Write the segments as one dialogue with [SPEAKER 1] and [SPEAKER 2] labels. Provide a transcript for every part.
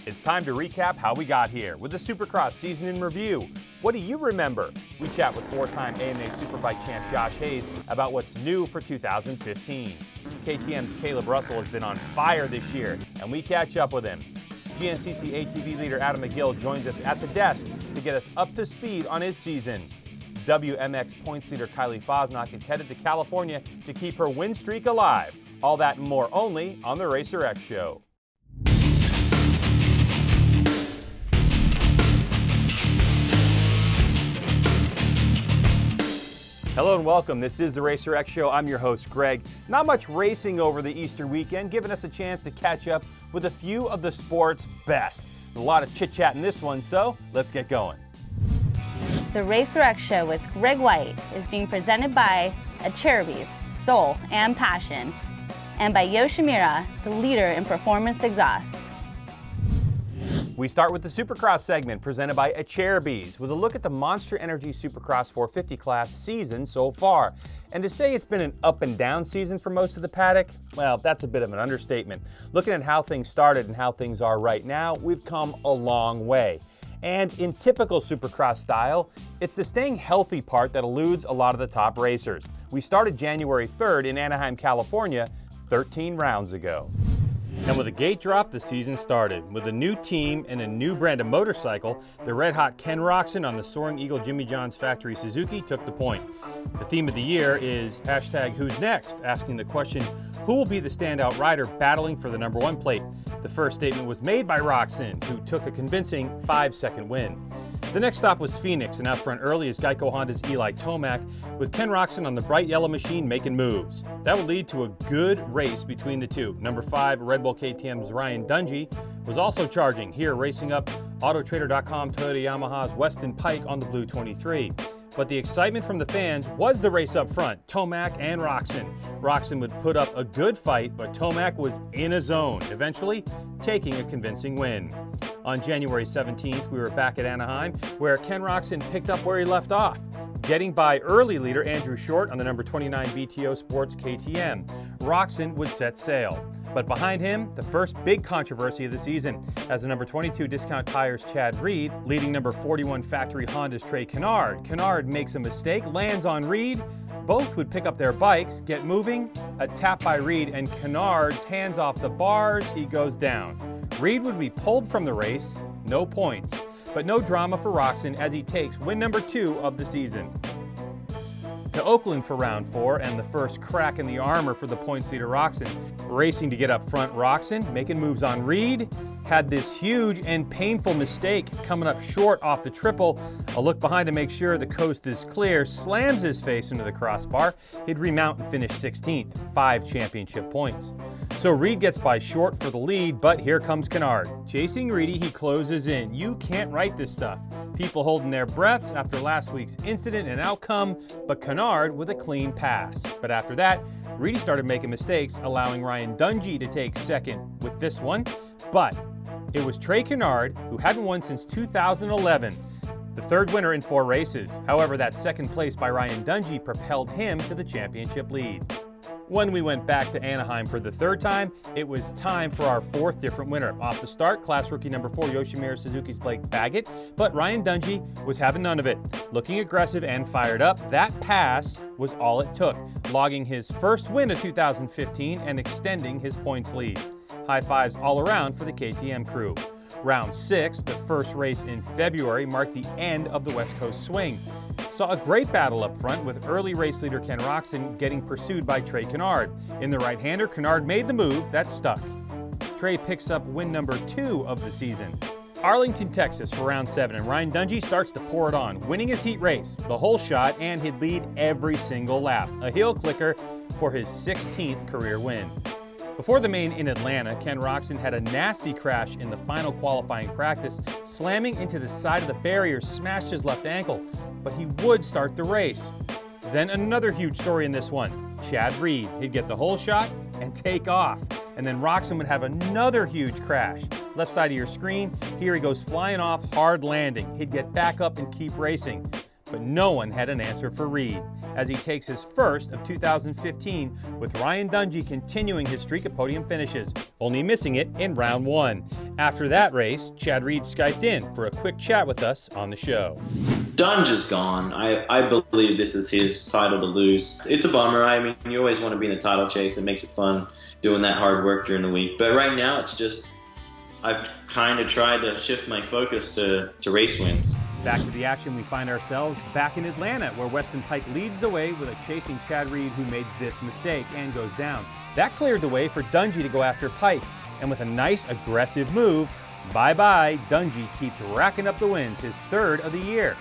[SPEAKER 1] It's time to recap how we got here with the Supercross season in review. What do you remember? We chat with four-time AMA Superbike champ Josh Hayes about what's new for 2015. KTM's Kailub Russell has been on fire this year, and we catch up with him. GNCC ATV leader Adam McGill joins us at the desk to get us up to speed on his season. WMX points leader Kylie Fasnacht is headed to California to keep her win streak alive. All that and more only on the RacerX Show. Hello and welcome. This is the RacerX Show. I'm your host, Greg. Not much racing over the Easter weekend, giving us a chance to catch up with a few of the sport's best. A lot of chit-chat in this one, so let's get going.
[SPEAKER 2] The RacerX Show with Greg White is being presented by Acherubi's Soul and Passion, and by Yoshimura, the leader in performance exhausts.
[SPEAKER 1] We start with the Supercross segment presented by Acherubi's with a look at the Monster Energy Supercross 450 class season so far. And to say it's been an up and down season for most of the paddock, well, that's a bit of an understatement. Looking at how things started and how things are right now, we've come a long way. And in typical Supercross style, it's the staying healthy part that eludes a lot of the top racers. We started January 3rd in Anaheim, California, 13 rounds ago. And with a gate drop, the season started. With a new team and a new brand of motorcycle, the red-hot Ken Roczen on the Soaring Eagle Jimmy John's factory Suzuki took the point. The theme of the year is #Who's Next, asking the question, who will be the standout rider battling for the #1 plate? The first statement was made by Roczen, who took a convincing 5-second win. The next stop was Phoenix, and out front early is Geico Honda's Eli Tomac, with Ken Roczen on the bright yellow machine making moves. That would lead to a good race between the two. Number 5, Red Bull KTM's Ryan Dungey was also charging, here racing up Autotrader.com Toyota Yamaha's Weston Pike on the Blue 23. But the excitement from the fans was the race up front, Tomac and Roczen. Roczen would put up a good fight, but Tomac was in a zone, eventually taking a convincing win. On January 17th, we were back at Anaheim, where Ken Roczen picked up where he left off, getting by early leader Andrew Short on the number 29 BTO Sports KTM. Roczen would set sail. But behind him, the first big controversy of the season, as the number 22 Discount Tires Chad Reed, leading number 41 Factory Honda's Trey Canard. Canard makes a mistake, lands on Reed. Both would pick up their bikes, get moving, a tap by Reed, and Canard's hands off the bars, he goes down. Reed would be pulled from the race, no points, but no drama for Roczen as he takes win number 2 of the season. To Oakland for round 4 and the first crack in the armor for the points leader Roczen. Racing to get up front, Roczen, making moves on Reed, had this huge and painful mistake coming up short off the triple. A look behind to make sure the coast is clear, slams his face into the crossbar. He'd remount and finish 16th, 5 championship points. So Reed gets by Short for the lead, but here comes Canard. Chasing Reedy, he closes in. You can't write this stuff. People holding their breaths after last week's incident and outcome, but Canard with a clean pass. But after that, Reedy started making mistakes, allowing Ryan Dungey to take second with this one. But it was Trey Canard, who hadn't won since 2011, the third winner in 4 races. However, that second place by Ryan Dungey propelled him to the championship lead. When we went back to Anaheim for the third time, it was time for our 4th different winner. Off the start, class rookie number 4, Yoshimura Suzuki's Blake Baggett, but Ryan Dungey was having none of it. Looking aggressive and fired up, that pass was all it took, logging his first win of 2015 and extending his points lead. High fives all around for the KTM crew. Round 6, the first race in February, marked the end of the West Coast swing. Saw a great battle up front with early race leader Ken Roczen getting pursued by Trey Canard. In the right-hander, Canard made the move that stuck. Trey picks up win number 2 of the season. Arlington, Texas for round 7, and Ryan Dungey starts to pour it on, winning his heat race, the whole shot, and he'd lead every single lap. A heel clicker for his 16th career win. Before the main in Atlanta, Ken Roczen had a nasty crash in the final qualifying practice, slamming into the side of the barrier, smashed his left ankle, but he would start the race. Then another huge story in this one, Chad Reed. He'd get the whole shot and take off, and then Roczen would have another huge crash. Left side of your screen, here he goes flying off, hard landing. He'd get back up and keep racing. But no one had an answer for Reed, as he takes his first of 2015, with Ryan Dungey continuing his streak of podium finishes, only missing it in round 1. After that race, Chad Reed Skyped in for a quick chat with us on the show.
[SPEAKER 3] Dunge is gone. I believe this is his title to lose. It's a bummer. I mean, you always want to be in the title chase. It makes it fun doing that hard work during the week. But right now, it's just I've kind of tried to shift my focus to race wins.
[SPEAKER 1] Back to the action, we find ourselves back in Atlanta, where Weston Pike leads the way with a chasing Chad Reed who made this mistake and goes down. That cleared the way for Dungey to go after Pike. And with a nice aggressive move, bye-bye, Dungey keeps racking up the wins, his third of the year.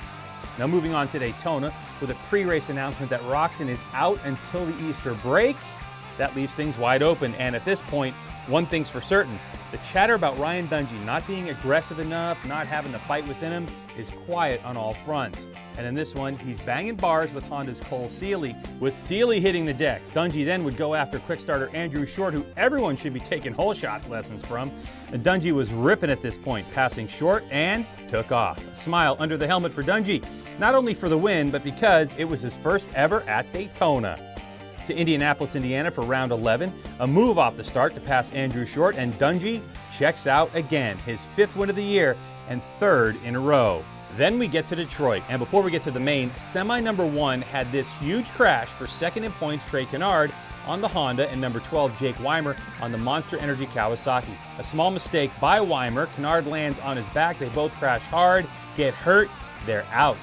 [SPEAKER 1] Now moving on to Daytona with a pre-race announcement that Roczen is out until the Easter break. That leaves things wide open, and at this point, one thing's for certain. The chatter about Ryan Dungey not being aggressive enough, not having the fight within him, is quiet on all fronts. And in this one, he's banging bars with Honda's Cole Seely, with Seely hitting the deck. Dungey then would go after quick starter Andrew Short, who everyone should be taking hole shot lessons from. And Dungey was ripping at this point, passing Short and took off. A smile under the helmet for Dungey, not only for the win, but because it was his first ever at Daytona. To Indianapolis, Indiana for round 11, a move off the start to pass Andrew Short, and Dungey checks out again, his fifth win of the year and third in a row. Then we get to Detroit, and before we get to the main, semi number 1 had this huge crash for second in points Trey Canard on the Honda and number 12 Jake Weimer on the Monster Energy Kawasaki. A small mistake by Weimer, Canard lands on his back, they both crash hard, get hurt, they're out.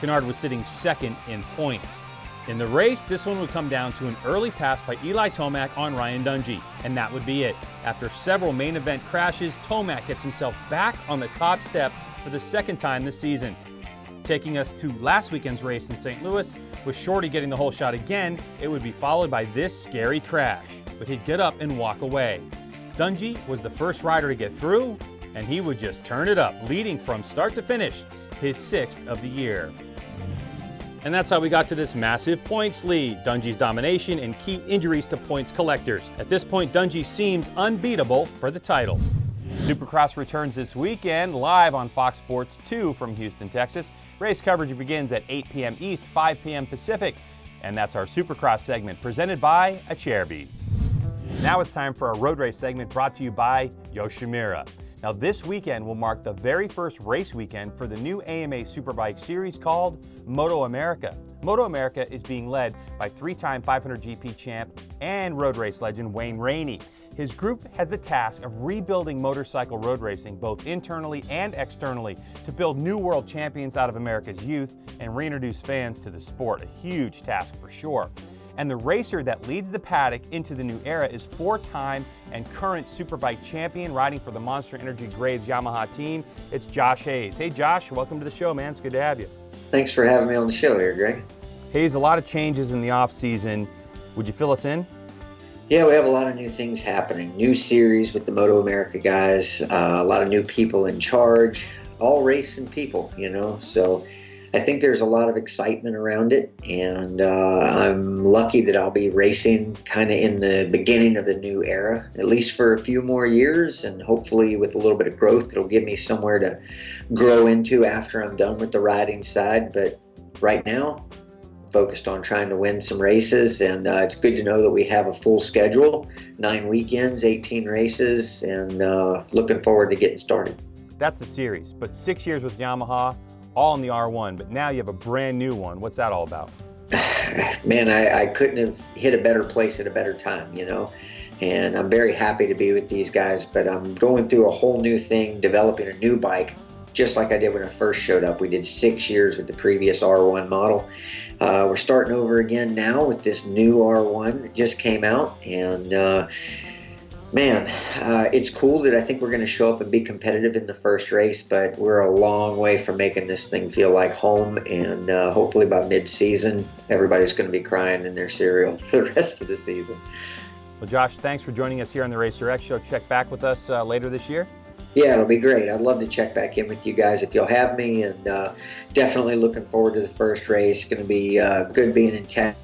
[SPEAKER 1] Canard was sitting second in points. In the race, this one would come down to an early pass by Eli Tomac on Ryan Dungey, and that would be it. After several main event crashes, Tomac gets himself back on the top step for the second time this season. Taking us to last weekend's race in St. Louis, with Shorty getting the whole shot again, it would be followed by this scary crash, but he'd get up and walk away. Dungey was the first rider to get through, and he would just turn it up, leading from start to finish, his 6th of the year. And that's how we got to this massive points lead, Dungey's domination and key injuries to points collectors. At this point, Dungey seems unbeatable for the title. Supercross returns this weekend, live on Fox Sports 2 from Houston, Texas. Race coverage begins at 8 p.m. East, 5 p.m. Pacific. And that's our Supercross segment, presented by Acherbys. Now it's time for our road race segment, brought to you by Yoshimura. Now this weekend will mark the very first race weekend for the new AMA Superbike series called MotoAmerica. MotoAmerica is being led by 3-time 500 GP champ and road race legend Wayne Rainey. His group has the task of rebuilding motorcycle road racing both internally and externally to build new world champions out of America's youth and reintroduce fans to the sport, a huge task for sure. And the racer that leads the paddock into the new era is 4-time and current Superbike champion riding for the Monster Energy Graves Yamaha team. It's Josh Hayes. Hey Josh, welcome to the show, man. It's good to have you.
[SPEAKER 4] Thanks for having me on the show here, Greg.
[SPEAKER 1] Hayes, a lot of changes in the off season. Would you fill us in?
[SPEAKER 4] Yeah, we have a lot of new things happening. New series with the MotoAmerica guys, a lot of new people in charge, all racing people, you know, so I think there's a lot of excitement around it, and I'm lucky that I'll be racing kind of in the beginning of the new era, at least for a few more years, and hopefully with a little bit of growth, it'll give me somewhere to grow into after I'm done with the riding side. But right now, focused on trying to win some races, and it's good to know that we have a full schedule, 9 weekends, 18 races, and looking forward to getting started.
[SPEAKER 1] That's the series, but 6 years with Yamaha, all in the R1, but now you have a brand new one. What's that all about?
[SPEAKER 4] Man, I couldn't have hit a better place at a better time, you know, and I'm very happy to be with these guys, but I'm going through a whole new thing, developing a new bike, just like I did when I first showed up. We did 6 years with the previous R1 model. We're starting over again now with this new R1 that just came out, and man, it's cool that I think we're going to show up and be competitive in the first race, but we're a long way from making this thing feel like home, and hopefully by mid-season, everybody's going to be crying in their cereal for the rest of the season.
[SPEAKER 1] Well, Josh, thanks for joining us here on the Racer X Show. Check back with us later this year.
[SPEAKER 4] Yeah, it'll be great. I'd love to check back in with you guys if you'll have me, and definitely looking forward to the first race. It's going to be good being in Texas.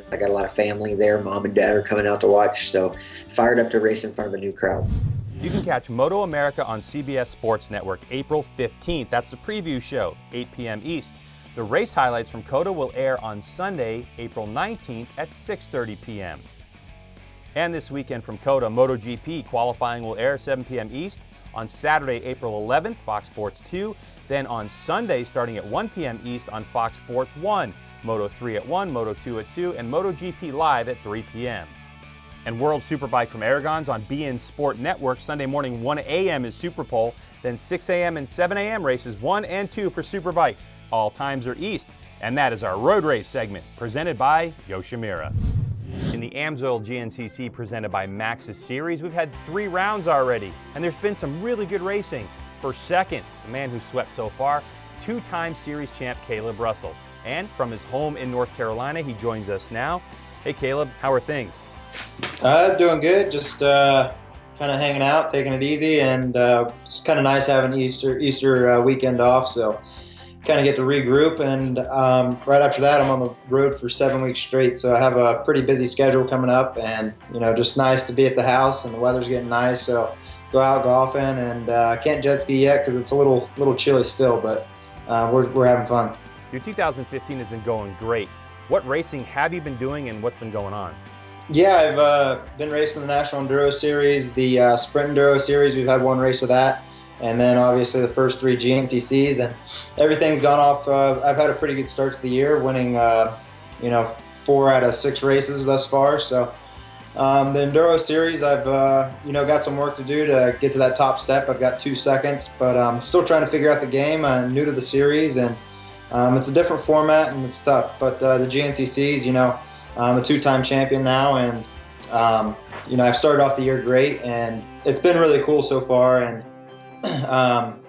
[SPEAKER 4] I got a lot of family there. Mom and Dad are coming out to watch, so fired up to race in front of a new crowd.
[SPEAKER 1] You can catch MotoAmerica on CBS Sports Network April 15th. That's the preview show, 8 p.m. East. The race highlights from COTA will air on Sunday, April 19th at 6:30 p.m. And this weekend from COTA, MotoGP qualifying will air 7 p.m. East On Saturday, April 11th, Fox Sports 2. Then on Sunday, starting at 1 p.m. East on Fox Sports 1. Moto 3 at 1, Moto 2 at 2, and MotoGP Live at 3 p.m. And World Superbike from Aragon's on BN Sport Network. Sunday morning, 1 a.m. is Superpole. Then 6 a.m. and 7 a.m. races 1 and 2 for Superbikes. All times are East. And that is our road race segment, presented by Yoshimura. In the AMSOIL GNCC presented by Maxxis Series, we've had 3 rounds already, and there's been some really good racing. For second, the man who swept so far, 2-time series champ Kailub Russell. And from his home in North Carolina, he joins us now. Hey Kailub, how are things?
[SPEAKER 5] Doing good, just kind of hanging out, taking it easy, and it's kind of nice having Easter weekend off, so kind of get to regroup, and right after that I'm on the road for 7 weeks straight, so I have a pretty busy schedule coming up, and just nice to be at the house, and the weather's getting nice, so go out golfing, and I can't jet ski yet because it's a little chilly still, but we're having fun.
[SPEAKER 1] Your 2015 has been going great. What racing have you been doing and what's been going on?
[SPEAKER 5] Yeah, I've been racing the National Enduro Series, the Sprint Enduro Series. We've had 1 race of that, and then obviously the first 3 GNCCs, and everything's gone off. I've had a pretty good start to the year, winning 4 out of 6 races thus far. So the Enduro Series, I've got some work to do to get to that top step. I've got 2 seconds, but I'm still trying to figure out the game. I'm new to the series, and it's a different format and it's tough. But the GNCCs, I'm a 2-time champion now, and I've started off the year great, and it's been really cool so far. And I'm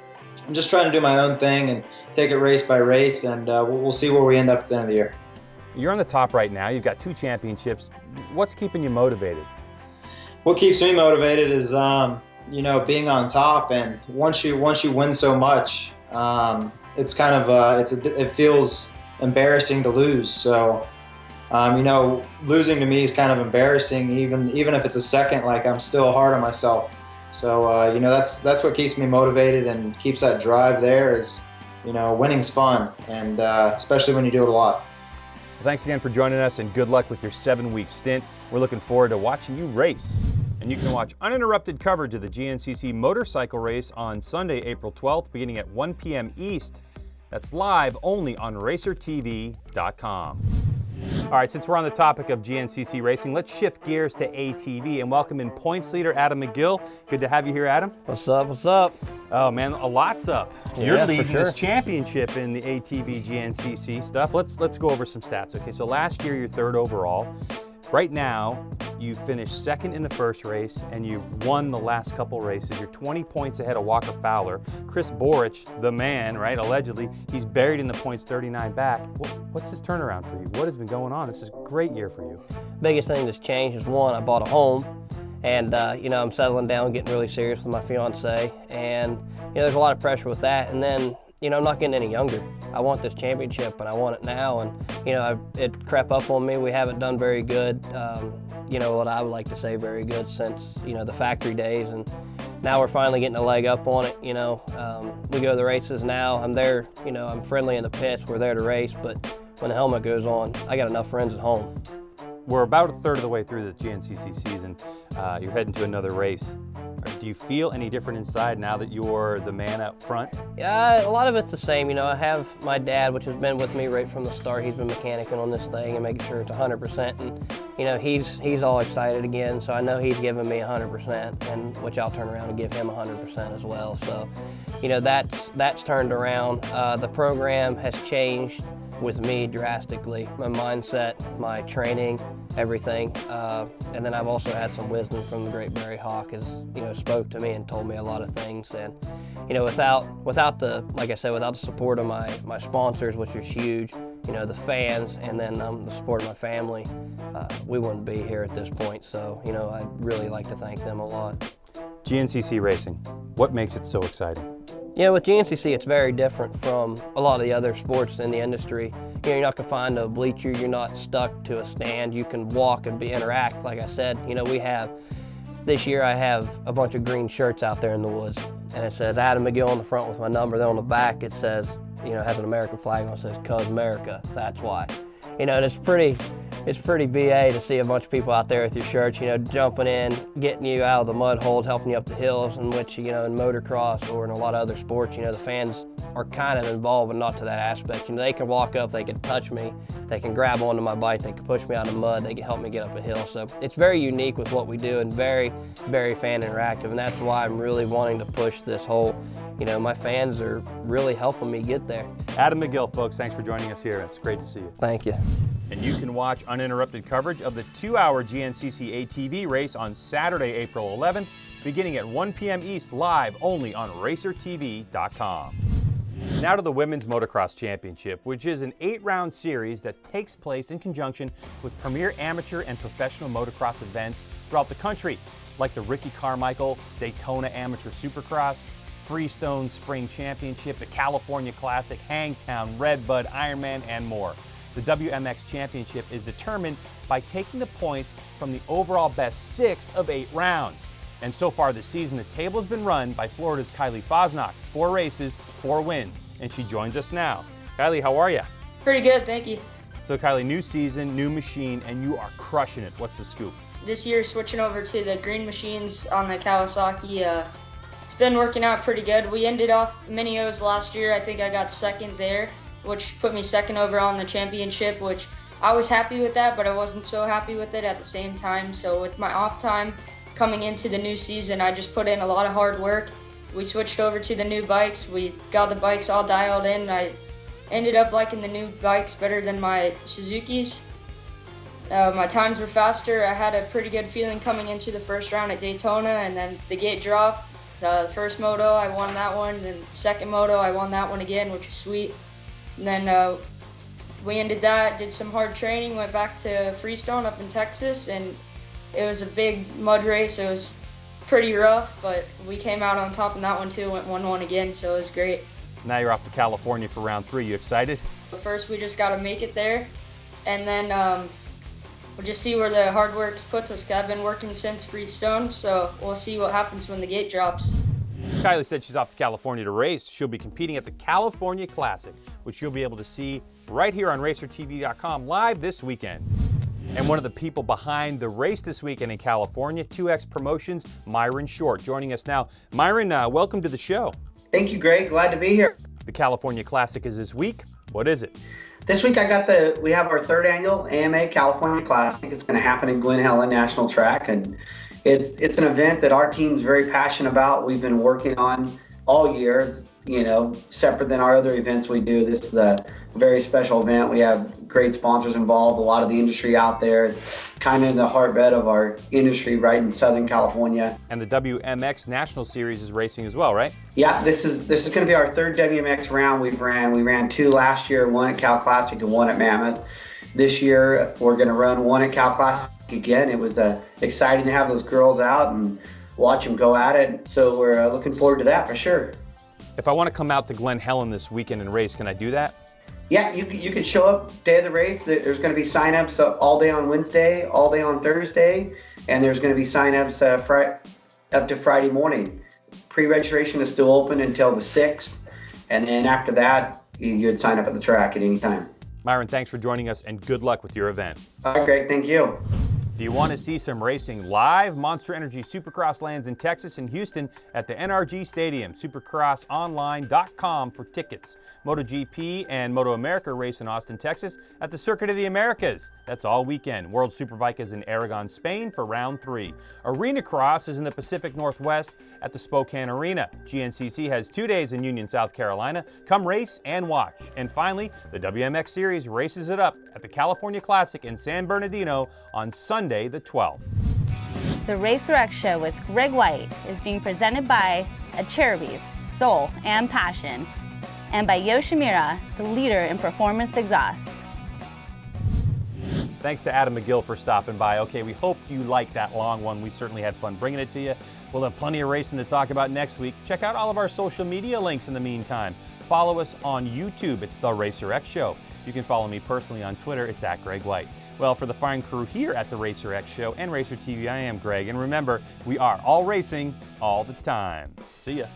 [SPEAKER 5] just trying to do my own thing and take it race by race, and we'll see where we end up at the end of the year.
[SPEAKER 1] You're on the top right now. You've got 2 championships. What's keeping you motivated?
[SPEAKER 5] What keeps me motivated is being on top, and once you win so much, it's kind of it feels embarrassing to lose. So losing to me is kind of embarrassing, even if it's a second. Like, I'm still hard on myself. So that's what keeps me motivated and keeps that drive there. Is winning's fun, and especially when you do it a lot.
[SPEAKER 1] Well, thanks again for joining us, and good luck with your 7-week stint. We're looking forward to watching you race. And you can watch uninterrupted coverage of the GNCC motorcycle race on Sunday, April 12th, beginning at 1 p.m. East. That's live only on RacerTV.com. All right, since we're on the topic of GNCC racing, let's shift gears to ATV and welcome in points leader Adam McGill. Good to have you here, Adam.
[SPEAKER 6] What's up? What's up?
[SPEAKER 1] Oh man, a lot's up. You're
[SPEAKER 6] Yeah,
[SPEAKER 1] leading
[SPEAKER 6] for sure.
[SPEAKER 1] this championship in the ATV GNCC stuff. Let's go over some stats. Okay, so last year you're 3rd overall. Right now, you finished 2nd in the first race, and you've won the last couple races. You're 20 points ahead of Walker Fowler. Chris Borich, the man, right, allegedly, he's buried in the points, 39 back. What's this turnaround for you? What has been going on? This is a great year for you.
[SPEAKER 6] Biggest thing that's changed is, 1, I bought a home, and I'm settling down, getting really serious with my fiance, and there's a lot of pressure with that. And then I'm not getting any younger. I want this championship, and I want it now. And it crept up on me. We haven't done very good. What I would like to say, very good since the factory days, and now we're finally getting a leg up on it. We go to the races now. I'm there. I'm friendly in the pits. We're there to race, but when the helmet goes on, I got enough friends at home.
[SPEAKER 1] We're about a third of the way through the GNCC season. You're heading to another race. Do you feel any different inside now that you're the man up front?
[SPEAKER 6] Yeah, a lot of it's the same. I have my dad, which has been with me right from the start. He's been mechanicking on this thing and making sure it's 100%. And he's all excited again. So I know he's giving me 100%, and which I'll turn around and give him 100% as well. So, that's turned around. The program has changed with me drastically. My mindset, my training, everything. And then I've also had some wisdom from the great Barry Hawk, has spoke to me and told me a lot of things. And without the, like I said, without the support of my sponsors, which is huge, the fans, and then the support of my family, we wouldn't be here at this point. So I'd really like to thank them a lot.
[SPEAKER 1] GNCC racing, what makes it so exciting?
[SPEAKER 6] With GNCC, it's very different from a lot of the other sports in the industry. You're not going to find a bleacher. You're not stuck to a stand. You can walk and interact. Like I said, this year I have a bunch of green shirts out there in the woods, and it says Adam McGill on the front with my number. Then on the back it says, it has an American flag on it. It says "Cuz America." That's why. And it's pretty it's pretty BA to see a bunch of people out there with your shirts, you know, jumping in, getting you out of the mud holes, helping you up the hills, in which, you know, in motocross or in a lot of other sports, you know, the fans are kind of involved, but not to that aspect. You know, they can walk up, they can touch me, they can grab onto my bike, they can push me out of the mud, they can help me get up a hill. So it's very unique with what we do and very, very fan interactive, and that's why I'm really wanting to push this whole, you know, my fans are really helping me get there.
[SPEAKER 1] Adam McGill, folks, thanks for joining us here. It's great to see you.
[SPEAKER 6] Thank you.
[SPEAKER 1] And you can watch uninterrupted coverage of the 2-hour GNCC ATV race on Saturday, April 11th, beginning at 1 p.m. East, live only on RacerTV.com. Now to the Women's Motocross Championship, which is an 8-round series that takes place in conjunction with premier amateur and professional motocross events throughout the country, like the Ricky Carmichael Daytona Amateur Supercross, Freestone Spring Championship, the California Classic, Hangtown, Redbud, Ironman, and more. The WMX Championship is determined by taking the points from the overall best 6 of 8 rounds. And so far this season, the table has been run by Florida's Kylie Fasnacht. 4 races, 4 wins, and she joins us now. Kylie, how are you?
[SPEAKER 7] Pretty good, thank you.
[SPEAKER 1] So Kylie, new season, new machine, and you are crushing it. What's the scoop?
[SPEAKER 7] This year, switching over to the green machines on the Kawasaki, it's been working out pretty good. We ended off Mini-O's last year. I think I got second there, which put me second over on the championship, which I was happy with that, but I wasn't so happy with it at the same time. So with my off time coming into the new season, I just put in a lot of hard work. We switched over to the new bikes. We got the bikes all dialed in. I ended up liking the new bikes better than my Suzuki's. My times were faster. I had a pretty good feeling coming into the first round at Daytona, and then the gate drop. The first moto, I won that one. Then the second moto, I won that one again, which was sweet. And then we ended that, did some hard training, went back to Freestone up in Texas, and it was a big mud race. It was pretty rough, but we came out on top in that one too, went 1-1 again, so it was great.
[SPEAKER 1] Now you're off to California for round 3. You excited?
[SPEAKER 7] First, we just got to make it there, and then we'll just see where the hard work puts us. I've been working since Freestone, so we'll see what happens when the gate drops.
[SPEAKER 1] Kylie said she's off to California to race. She'll be competing at the California Classic, which you'll be able to see right here on RacerTV.com live this weekend. And one of the people behind the race this weekend in California, 2X Promotions, Myron Short, joining us now. Myron, welcome to the show.
[SPEAKER 8] Thank you, Greg. Glad to be here.
[SPEAKER 1] The California Classic is this week. What is it?
[SPEAKER 8] This week we have our 3rd annual AMA California Classic. It's going to happen in Glen Helen National Track, and it's an event that our team's very passionate about. We've been working on all year, you know, separate than our other events we do. This is a very special event. We have great sponsors involved, a lot of the industry out there. It's kind of in the heartbed of our industry right in Southern California.
[SPEAKER 1] And the WMX National Series is racing as well, right?
[SPEAKER 8] Yeah, this is going to be our 3rd WMX round we ran 2 last year, 1 at Cal Classic and 1 at Mammoth. This year we're going to run 1 at Cal Classic again. It was exciting to have those girls out and watch them go at it. So we're looking forward to that for sure.
[SPEAKER 1] If I want to come out to Glen Helen this weekend and race, can I do that?
[SPEAKER 8] Yeah, you can show up day of the race. There's going to be sign-ups all day on Wednesday, all day on Thursday, and there's going to be sign-ups up to Friday morning. Pre-registration is still open until the 6th, and then after that, you'd sign up at the track at any time.
[SPEAKER 1] Myron, thanks for joining us, and good luck with your event.
[SPEAKER 8] All right, Greg, thank you.
[SPEAKER 1] Do you want to see some racing live? Monster Energy Supercross lands in Texas and Houston at the NRG Stadium. Supercrossonline.com for tickets. MotoGP and MotoAmerica race in Austin, Texas at the Circuit of the Americas. That's all weekend. World Superbike is in Aragon, Spain for round 3. Arena Cross is in the Pacific Northwest at the Spokane Arena. GNCC has 2 days in Union, South Carolina. Come race and watch. And finally, the WMX Series races it up at the California Classic in San Bernardino on Sunday the 12th.
[SPEAKER 2] The RacerX Show with Greg White is being presented by Cherubies, Soul and Passion, and by Yoshimura, the leader in performance exhausts.
[SPEAKER 1] Thanks to Adam McGill for stopping by. Okay, we hope you liked that long one. We certainly had fun bringing it to you. We'll have plenty of racing to talk about next week. Check out all of our social media links in the meantime. Follow us on YouTube. It's The RacerX Show. You can follow me personally on Twitter. It's @GregWhite. Well, for the fine crew here at the RacerX Show and RacerTV, I am Greg. And remember, we are all racing all the time. See ya.